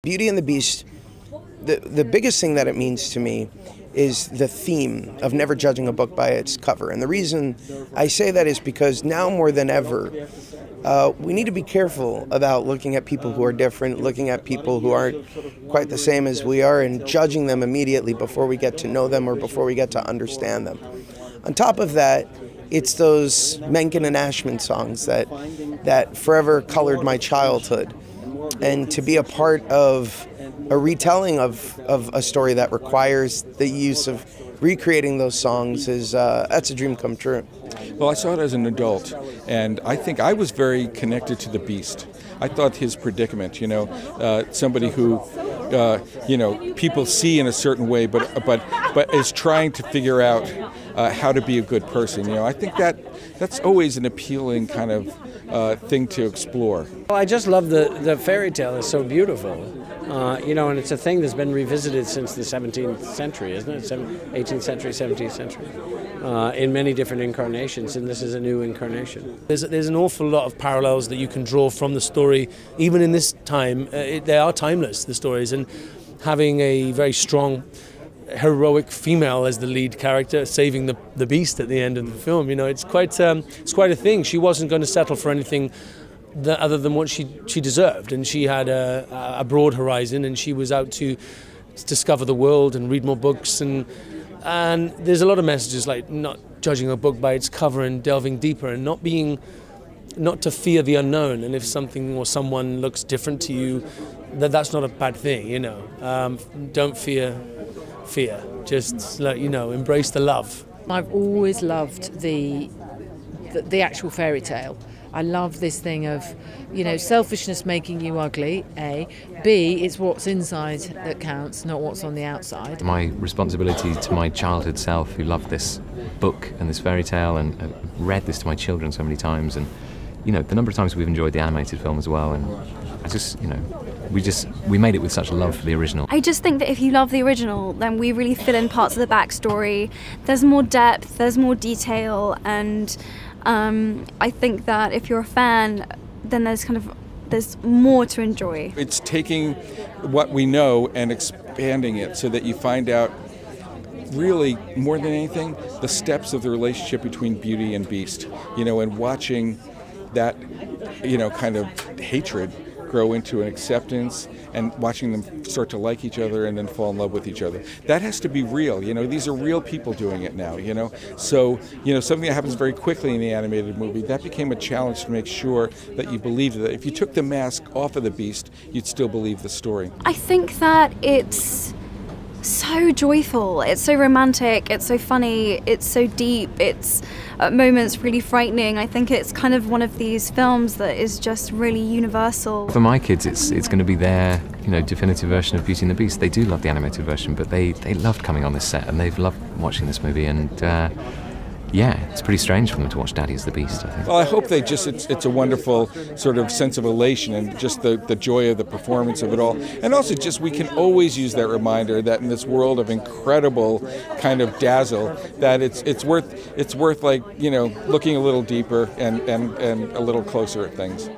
Beauty and the Beast, the biggest thing that it means to me is the theme of never judging a book by its cover. And the reason I say that is because now more than ever, we need to be careful about looking at people who are different, looking at people who aren't quite the same as we are, and judging them immediately before we get to know them or before we get to understand them. On top of that, it's those Menken and Ashman songs that forever colored my childhood. And to be a part of a retelling of a story that requires the use of recreating those songs is that's a dream come true. Well, I saw it as an adult, and I think I was very connected to the Beast. I thought his predicament, somebody who, people see in a certain way, but is trying to figure out how to be a good person. I think that's always an appealing kind of thing to explore. Well, I just love the fairy tale. It's so beautiful, and it's a thing that's been revisited since the 17th century, isn't it? 18th century, 17th century, in many different incarnations, and this is a new incarnation. There's an awful lot of parallels that you can draw from the story, even in this time. They are timeless, the stories, and having a very strong, heroic female as the lead character, saving the beast at the end of the film. It's quite a thing. She wasn't going to settle for anything other than what she deserved, and she had a broad horizon, and she was out to discover the world and read more books, and there's a lot of messages like not judging a book by its cover and delving deeper, and not to fear the unknown. And if something or someone looks different to you, that's not a bad thing. Don't fear. Just embrace the love. I've always loved the actual fairy tale. I love this thing of, selfishness making you ugly, A. B, it's what's inside that counts, not what's on the outside. My responsibility to my childhood self, who loved this book and this fairy tale and read this to my children so many times, and the number of times we've enjoyed the animated film as well, and I just, we made it with such love for the original. I just think that if you love the original, then we really fill in parts of the backstory. There's more depth, there's more detail, and I think that if you're a fan, then there's more to enjoy. It's taking what we know and expanding it so that you find out, really, more than anything, the steps of the relationship between Beauty and Beast, and watching that, kind of hatred grow into an acceptance, and watching them start to like each other and then fall in love with each other. That has to be real. These are real people doing it now, So, something that happens very quickly in the animated movie, that became a challenge to make sure that you believed that if you took the mask off of the Beast, you'd still believe the story. I think that it's so joyful, it's so romantic, it's so funny, it's so deep, it's at moments really frightening. I think it's kind of one of these films that is just really universal. For my kids, it's going to be their definitive version of Beauty and the Beast. They do love the animated version, but they loved coming on this set, and they've loved watching this movie, and yeah, it's pretty strange for them to watch Daddy as the Beast, I think. Well, I hope it's a wonderful sort of sense of elation and just the joy of the performance of it all. And also just we can always use that reminder that in this world of incredible kind of dazzle, that it's worth like, looking a little deeper and a little closer at things.